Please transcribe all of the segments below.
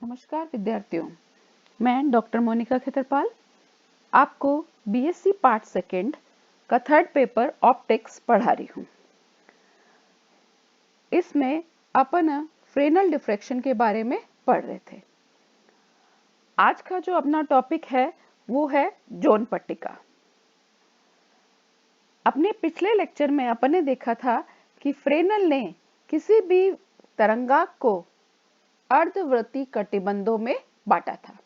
नमस्कार विद्यार्थियों, मैं डॉक्टर मोनिका खेतरपाल आपको बीएससी पार्ट सेकेंड का थर्ड पेपर ऑप्टिक्स पढ़ा रही हूँ। इसमें अपन फ्रेनल डिफ्रैक्शन के बारे में पढ़ रहे थे। आज का जो अपना टॉपिक है वो है जोन पट्टिका। अपने पिछले लेक्चर में अपन ने देखा था कि फ्रेनल ने किसी भी तरंगाक को अर्धवृत्तीय कटिबंधों में बांटा था।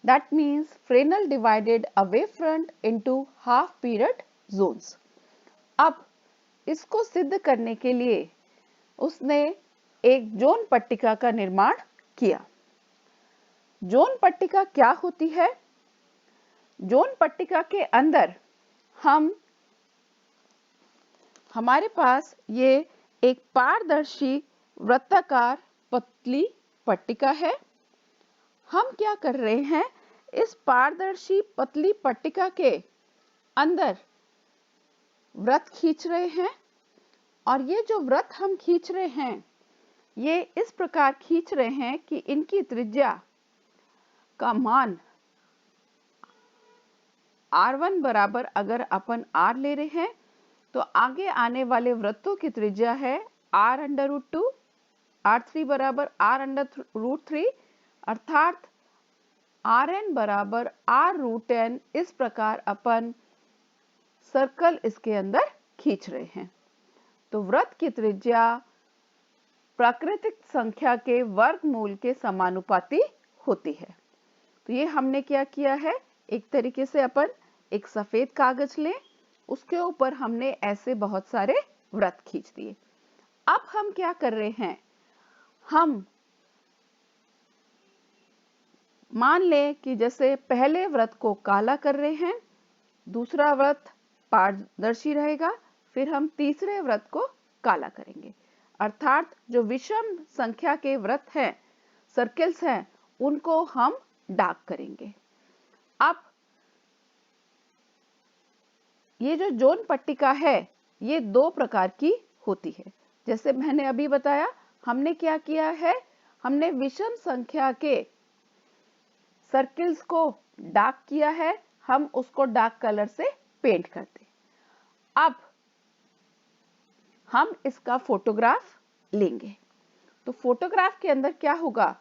That means Fresnel divided a wavefront into half period zones. अब इसको सिद्ध करने के लिए उसने एक जोन पट्टिका का निर्माण किया। जोन पट्टिका क्या होती है? जोन पट्टिका के अंदर हमारे पास ये एक पारदर्शी वृत्ताकार पतली पट्टिका है। हम क्या कर रहे हैं, इस पारदर्शी पतली पट्टिका के अंदर वृत्त खींच रहे हैं और ये जो वृत्त हम खींच रहे हैं ये इस प्रकार खींच रहे हैं कि इनकी त्रिज्या का मान R1 बराबर अगर अपन R ले रहे हैं तो आगे आने वाले वृत्तों की त्रिज्या है R√2, R3 बराबर R√3 अर्थात Rn बराबर R√n। इस प्रकार अपन सर्कल इसके अंदर खींच रहे हैं। तो वृत्त की त्रिज्या प्राकृतिक संख्या के वर्गमूल के समानुपाती होती है। तो ये हमने क्या किया है, एक तरीके से अपन एक सफेद कागज लें, उसके ऊपर हमने ऐसे बहुत सारे वृत्त खींच दिए। अब हम क्या कर रहे हैं, हम मान लें कि जैसे पहले वृत्त को काला कर रहे हैं, दूसरा वृत्त पारदर्शी रहेगा, फिर हम तीसरे वृत्त को काला करेंगे। अर्थात जो विषम संख्या के वृत्त हैं, सर्कल्स हैं, उनको हम डार्क करेंगे। अब ये जो जोन पट्टिका है ये दो प्रकार की होती है। जैसे मैंने अभी बताया, हमने क्या किया है, हमने विषम संख्या के सर्कल्स को डार्क किया है, हम उसको डार्क कलर से पेंट करते। अब हम इसका फोटोग्राफ लेंगे। तो फोटोग्राफ के अंदर क्या होगा,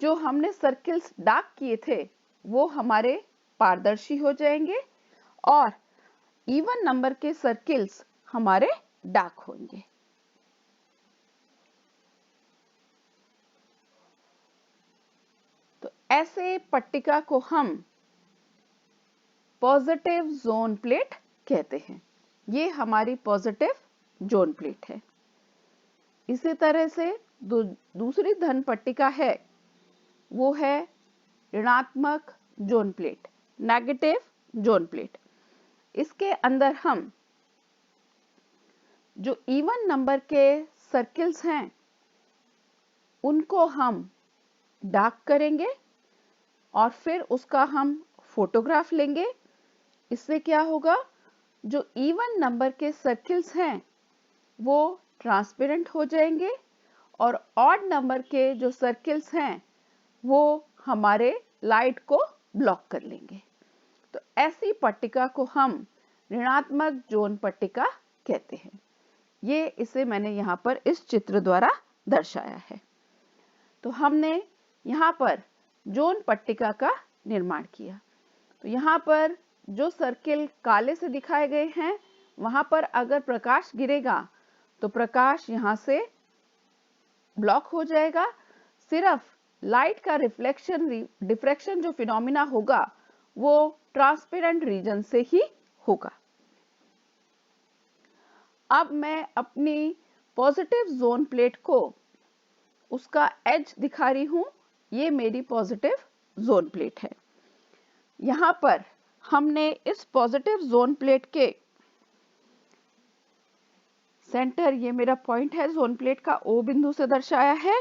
जो हमने सर्कल्स डार्क किए थे वो हमारे पारदर्शी हो जाएंगे और इवन नंबर के सर्कल्स हमारे डार्क होंगे। तो ऐसे पट्टिका को हम पॉजिटिव जोन प्लेट कहते हैं। ये हमारी पॉजिटिव जोन प्लेट है। इसी तरह से दूसरी धन पट्टिका है, वो है ऋणात्मक zone plate, negative zone plate. इसके अंदर हम जो इवन नंबर के सर्कल्स हैं उनको हम डार्क करेंगे और फिर उसका हम फोटोग्राफ लेंगे। इससे क्या होगा, जो इवन नंबर के सर्कल्स हैं वो ट्रांसपेरेंट हो जाएंगे और ऑड नंबर के जो सर्कल्स हैं वो हमारे लाइट को ब्लॉक कर लेंगे। तो ऐसी पट्टिका को हम ऋणात्मक जोन पट्टिका कहते हैं। ये इसे मैंने यहाँ पर इस चित्र द्वारा दर्शाया है। तो हमने यहाँ पर जोन पट्टिका का निर्माण किया। तो यहाँ पर जो सर्किल काले से दिखाए गए हैं, वहां पर अगर प्रकाश गिरेगा तो प्रकाश यहाँ से ब्लॉक हो जाएगा। सिर्फ लाइट का डिफ्रैक्शन जो फिनोमिना होगा वो ट्रांसपेरेंट रीजन से ही होगा। अब मैं अपनी पॉजिटिव जोन प्लेट को उसका एज दिखा रही हूं। ये मेरी पॉजिटिव जोन प्लेट है। यहां पर हमने इस पॉजिटिव जोन प्लेट के सेंटर, ये मेरा पॉइंट है जोन प्लेट का, O बिंदु से दर्शाया है।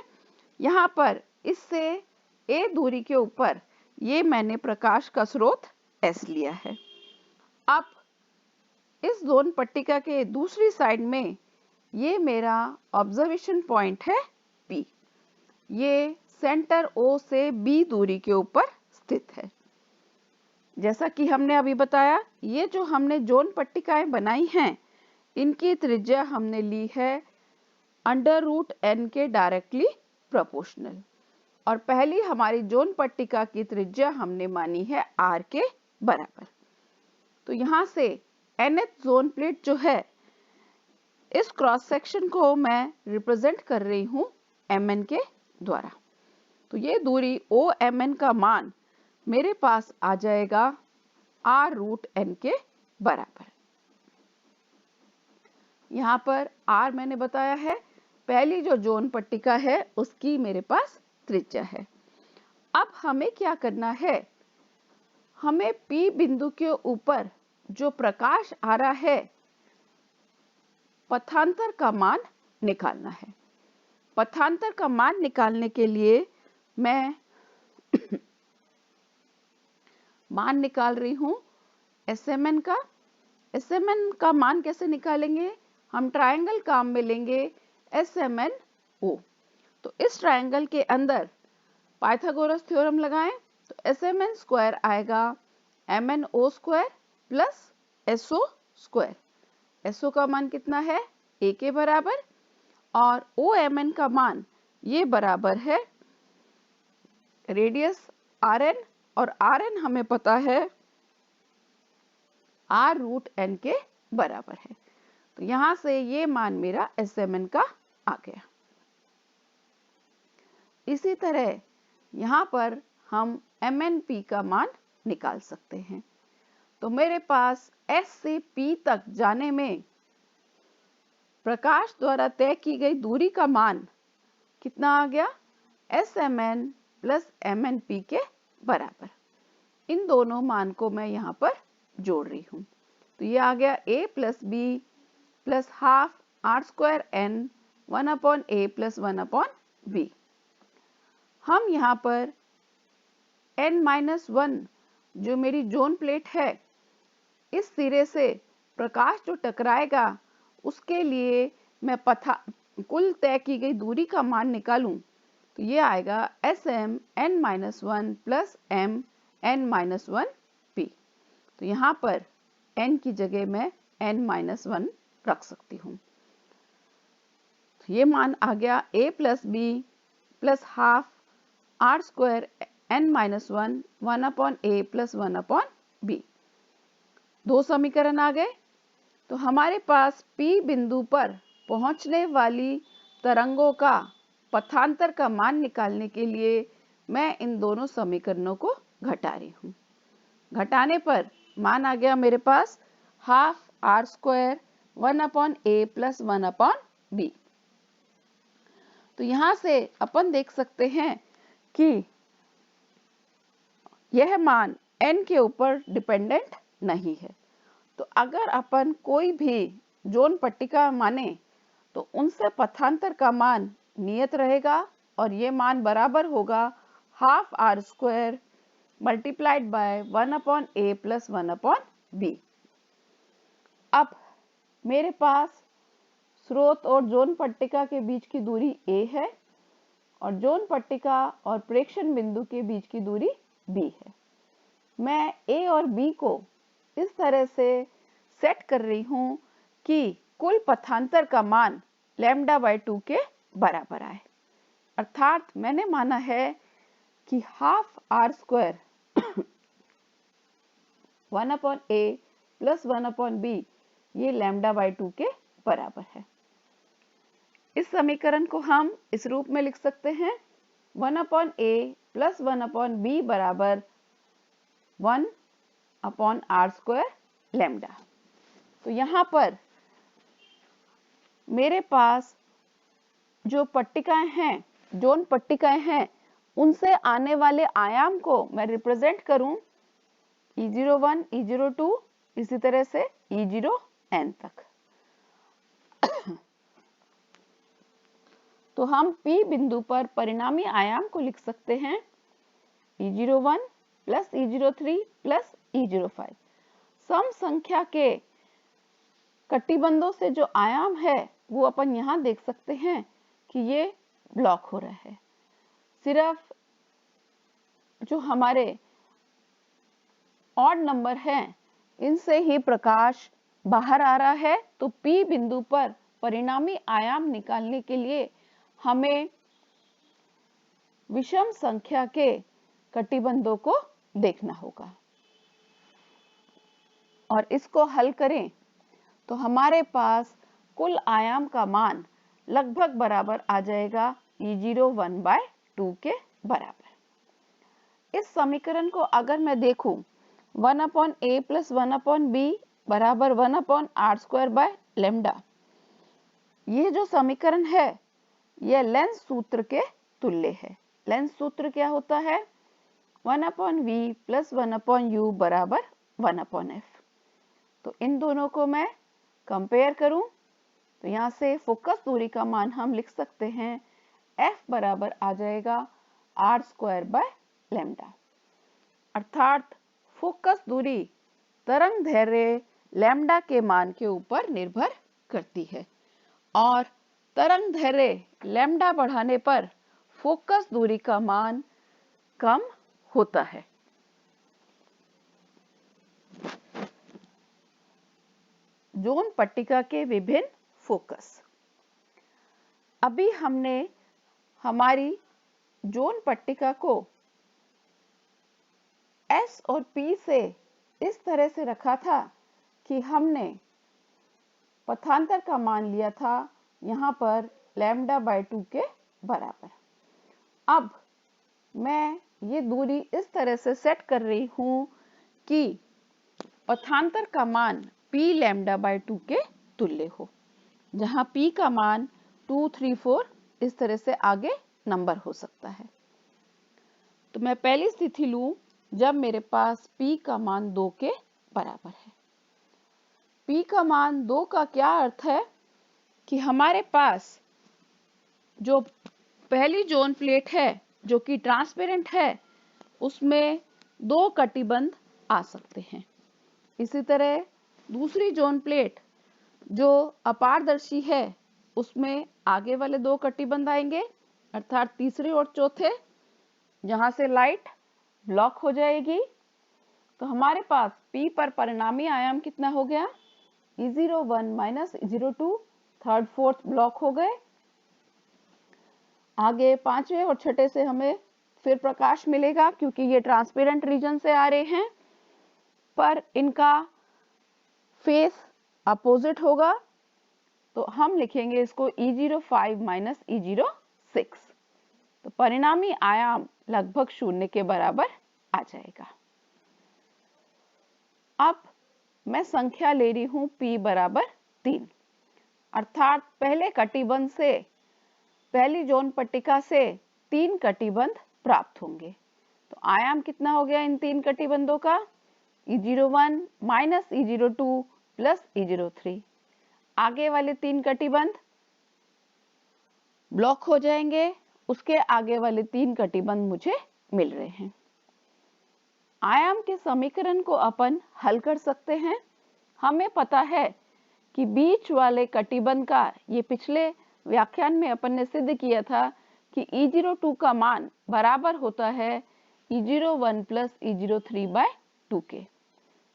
यहां पर इससे A दूरी के ऊपर ये मैंने प्रकाश का स्रोत S लिया है। अब इस जोन पट्टिका के दूसरी साइड में ये मेरा ऑब्जर्वेशन पॉइंट है P। ये सेंटर O से B दूरी के ऊपर स्थित है। जैसा कि हमने अभी बताया, ये जो हमने जोन पट्टिकाएं बनाई हैं, इनकी त्रिज्या हमने ली है √n के डायरेक्टली प्रोपोर्शनल, और पहली हमारी जोन पट्टिका की त्रिज्या हमने मानी है r के बराबर। तो यहाँ से nth जोन प्लेट जो है, इस क्रॉस सेक्शन को मैं रिप्रेजेंट कर रही हूँ mn के द्वारा। तो ये दूरी OMN का मान मेरे पास आ जाएगा r√n के बराबर। यहाँ पर r मैंने बताया है, पहली जो जोन पट्टिका है उसकी मेरे पास त्रिज्या है। अब हमें क्या करना है, हमें P बिंदु के ऊपर जो प्रकाश आ रहा है, पथांतर का मान निकालना है। पथांतर का मान निकालने के लिए मैं मान निकाल रही हूँ SMN का। SMN का मान कैसे निकालेंगे, हम ट्रायंगल काम में लेंगे SMNO। तो इस ट्रायंगल के अंदर पाइथागोरस थ्योरम लगाएं, तो SMN स्क्वायर आएगा MNO square plus SO square. SO का मान कितना है, A के बराबर, और OMN का मान ये बराबर है रेडियस RN, और RN हमें पता है r√n के बराबर है। तो यहाँ से ये मान मेरा SMN का आ गया। इसी तरह यहाँ पर हम MNP का मान निकाल सकते हैं। तो मेरे पास S से P तक जाने में प्रकाश द्वारा तय की गई दूरी का मान कितना आ गया, SMN प्लस MNP के बराबर। इन दोनों मान को मैं यहाँ पर जोड़ रही हूँ। तो ये आ गया A plus B plus half r² n 1/a plus 1/b। हम यहाँ पर n-1 जो मेरी जोन प्लेट है, इस सिरे से प्रकाश जो टकराएगा उसके लिए मैं कुल तय की गई दूरी का मान निकालूं, तो ये आएगा SM n-1 plus M n-1p। तो यहाँ पर n की जगह मैं n-1 रख सकती हूँ। तो ये मान आ गया A plus B plus half r² n-1 1/a plus 1/b। दो समीकरण आ गए। तो हमारे पास P बिंदु पर पहुंचने वाली तरंगों का पथांतर का मान निकालने के लिए मैं इन दोनों समीकरणों को घटा रही हूँ। घटाने पर मान आ गया मेरे पास half r² 1/a plus 1/b। तो यहाँ से अपन देख सकते हैं कि यह मान n के ऊपर डिपेंडेंट नहीं है। तो अगर अपन कोई भी जोन पट्टिका माने तो उनसे पथांतर का मान नियत रहेगा, और ये मान बराबर होगा half r² multiplied by 1/a plus 1/b। अब मेरे पास स्रोत और जोन पट्टिका के बीच की दूरी a है, और जोन पट्टिका और प्रेक्षण बिंदु के बीच की दूरी b है। मैं a और b को इस तरह से सेट कर रही हूँ कि कुल पथांतर का मान λ/2 के बराबर आए। अर्थात मैंने माना है कि half r² 1/a plus 1/b ये λ/2 के बराबर है। इस समीकरण को हम इस रूप में लिख सकते हैं 1/a प्लस 1/b बराबर 1/r² लैम्डा। तो यहाँ पर मेरे पास जो पट्टिकाएं हैं, जोन पट्टिकाएं हैं, उनसे आने वाले आयाम को मैं रिप्रेजेंट करूं E01, E02, इसी तरह से E0n तक। तो हम P बिंदु पर परिणामी आयाम को लिख सकते हैं E01 plus E03 plus E05। सम संख्या के कटिबंधों से जो आयाम है वो अपन यहाँ देख सकते हैं कि ये ब्लॉक हो रहा है। सिर्फ जो हमारे ऑड नंबर हैं इनसे ही प्रकाश बाहर आ रहा है, तो P बिंदु पर परिणामी आयाम निकालने के लिए हमें विषम संख्या के कटिबंधों को देखना होगा और इसको हल करें तो हमारे पास कुल आयाम का मान लगभग बराबर आ जाएगा E0 1/2 के बराबर। इस समीकरण को अगर मैं देखूं 1/a + 1/b बराबर 1/r²/λ, ये जो समीकरण है यह लेंस सूत्र के तुल्य है। लेंस सूत्र क्या होता है? 1/v + 1/u बराबर 1/f। तो इन दोनों को मैं कंपेयर करूं तो यहाँ से फोकस दूरी का मान हम लिख सकते हैं f बराबर आ जाएगा r²/λ, अर्थात फोकस दूरी तरंग दैर्ध्य लैम्ब्डा के मान के ऊपर निर्भर करती है और तरंग दैर्ध्य लैम्ब्डा बढ़ाने पर फोकस दूरी का मान कम होता है। ज़ोन पट्टिका के विभिन्न फोकस। अभी हमने हमारी ज़ोन पट्टिका को S और P से इस तरह से रखा था कि हमने पथांतर का मान लिया था यहाँ पर λ/2 के बराबर। अब मैं ये दूरी इस तरह से सेट कर रही हूँ कि पथांतर का मान P λ/2 के तुल्य हो, जहाँ P का मान 2, 3, 4 इस तरह से आगे नंबर हो सकता है। तो मैं पहली स्थिति लूँ जब मेरे पास P का मान 2 के बराबर है। P का मान 2 का क्या अर्थ है कि हमारे पास जो पहली ज़ोन प्लेट है जो कि ट्रांसपेरेंट है उसमें 2 कटिबंध आ सकते हैं। इसी तरह दूसरी ज़ोन प्लेट जो अपारदर्शी है उसमें आगे वाले 2 कटिबंध आएंगे, अर्थात तीसरे और चौथे, जहां से लाइट ब्लॉक हो जाएगी। तो हमारे पास P पर परिणामी आयाम कितना हो गया? E0 1 - E0 2, third fourth block हो गए। आगे पांचवें और छठे से हमें फिर प्रकाश मिलेगा क्योंकि ये ट्रांसपेरेंट रीजन से आ रहे हैं, पर इनका फेस अपोजिट होगा, तो हम लिखेंगे इसको E0 5 - E0 6। तो परिणामी आयाम लगभग 0 के बराबर आ जाएगा। अब मैं संख्या ले रही हूं P बराबर 3, अर्थात पहले कटिबंध से पहली ज़ोन पट्टिका से 3 कटिबंध प्राप्त होंगे। तो आयाम कितना हो गया इन 3 कटिबंधों का? E0 1 - E0 2 + E0 3। आगे वाले 3 कटिबंध ब्लॉक हो जाएंगे, उसके आगे वाले 3 कटिबंध मुझे मिल रहे हैं। आयाम के समीकरण को अपन हल कर सकते हैं। हमें पता है कि बीच वाले कटिबंध का, ये पिछले व्याख्यान में अपन ने सिद्ध किया था कि E0 2 का मान बराबर होता है E0 1 + E0 3/2 के।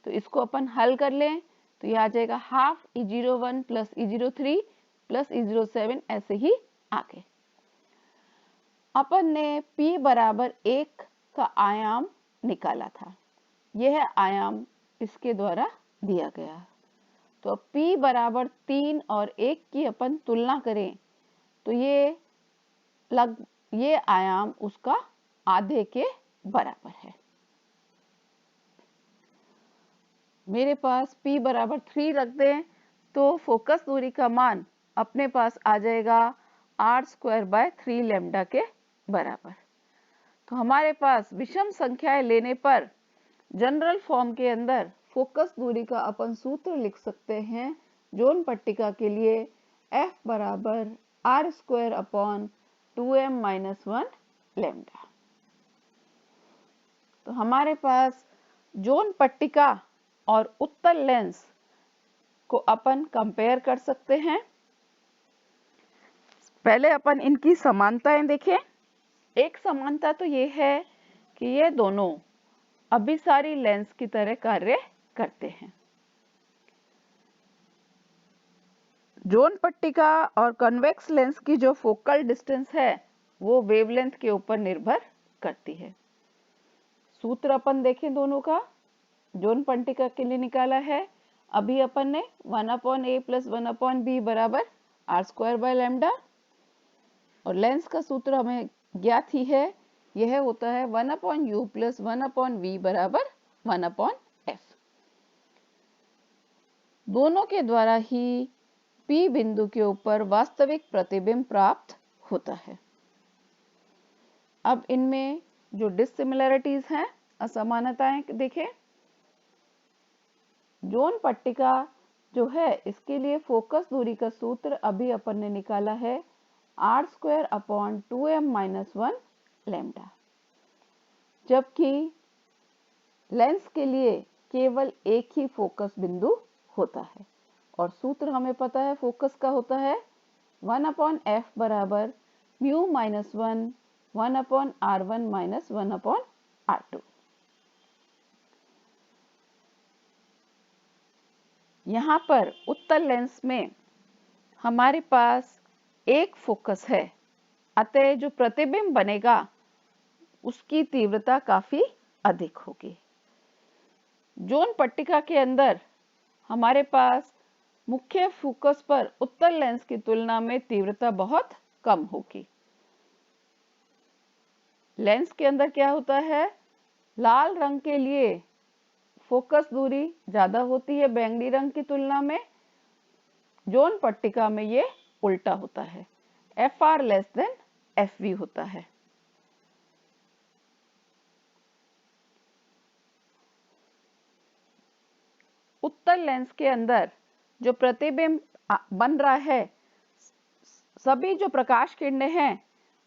तो इसको अपन हल कर लें तो ये आ जाएगा हाफ E0 1 + E0 3 + E0 7, ऐसे ही आगे। अपन ने P बराबर 1 का आयाम निकाला था, यह आयाम इसके द्वारा दिया गया। तो P बराबर 3 और 1 की अपन तुलना करें तो ये आयाम उसका आधे के बराबर है। मेरे पास P बराबर 3 रख दें तो फोकस दूरी का मान अपने पास आ जाएगा r²/3 लैम्ब्डा के बराबर। तो हमारे पास विषम संख्याएं लेने पर जनरल फॉर्म के अंदर फोकस दूरी का अपन सूत्र लिख सकते हैं ज़ोन पट्टिका के लिए F बराबर r²/2m - 1 लैम्ब्डा। तो हमारे पास ज़ोन पट्टिका और उत्तल लेंस को अपन कंपेयर कर सकते हैं। पहले अपन इनकी समानताएं देखें। एक समानता तो ये है कि ये दोनों अभिसारी लेंस की तरह कार्य करते हैं। जोन पट्टिका और कन्वेक्स लेंस की जो फोकल डिस्टेंस है वो वेवलेंथ के ऊपर निर्भर करती है। सूत्र अपन देखें दोनों का, जोन पट्टिका के लिए निकाला है अभी अपन ने 1/a + 1/b बराबर r²/λ, और लेंस का सूत्र हमें ज्ञात ही है, यह होता है 1/u + 1/v बराबर 1/f। दोनों के द्वारा ही P बिंदु के ऊपर वास्तविक प्रतिबिंब प्राप्त होता है। अब इनमें जो डिसिमिलरिटीज हैं, असमानताएं देखें। जोन पट्टिका जो है इसके लिए फोकस दूरी का सूत्र अभी अपन ने निकाला है r²/2m-1λ, जबकि लेंस के लिए केवल एक ही फोकस बिंदु होता है और सूत्र हमें पता है फोकस का होता है 1/f बराबर μ-1 1/r1 - 1/r2। यहाँ पर उत्तल लेंस में हमारे पास एक फोकस है, अतः जो प्रतिबिंब बनेगा उसकी तीव्रता काफी अधिक होगी। जोन पट्टिका के अंदर हमारे पास मुख्य फोकस पर उत्तल लेंस की तुलना में तीव्रता बहुत कम होगी। लेंस के अंदर क्या होता है, लाल रंग के लिए फोकस दूरी ज्यादा होती है बैंगनी रंग की तुलना में, जोन पट्टिका में ये उल्टा होता है, Fr < Fv होता है। उत्तल लेंस के अंदर जो प्रतिबिंब बन रहा है, सभी जो प्रकाश किरणें हैं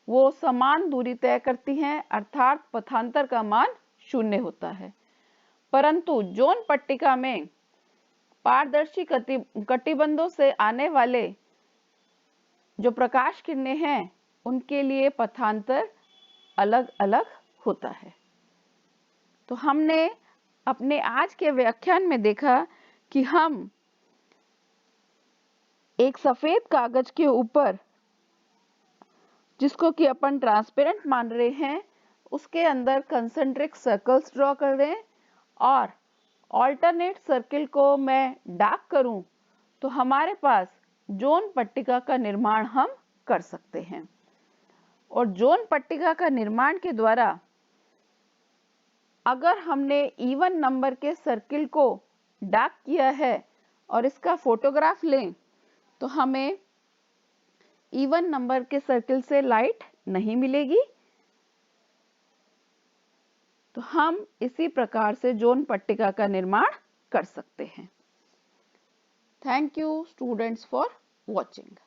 वो समान दूरी तय करती हैं, अर्थात पथांतर का मान 0 होता है। परंतु जोन पट्टिका में पारदर्शी कटिबंधों से आने वाले जो प्रकाश किरणें हैं उनके लिए पथांतर अलग अलग होता है। तो हमने अपने आज के व्याख्यान में देखा कि हम एक सफेद कागज के ऊपर, जिसको कि अपन ट्रांसपेरेंट मान रहे हैं, उसके अंदर कंसेंट्रिक सर्कल्स ड्रॉ कर रहे हैं और ऑल्टरनेट सर्किल को मैं डार्क करूं तो हमारे पास जोन पट्टिका का निर्माण हम कर सकते हैं। और जोन पट्टिका का निर्माण के द्वारा अगर हमने इवन नंबर के सर्किल को डार्क किया है और इसका फोटोग्राफ लें तो हमें इवन नंबर के सर्किल से लाइट नहीं मिलेगी। तो हम इसी प्रकार से जोन पट्टिका का निर्माण कर सकते हैं। Thank you students for watching.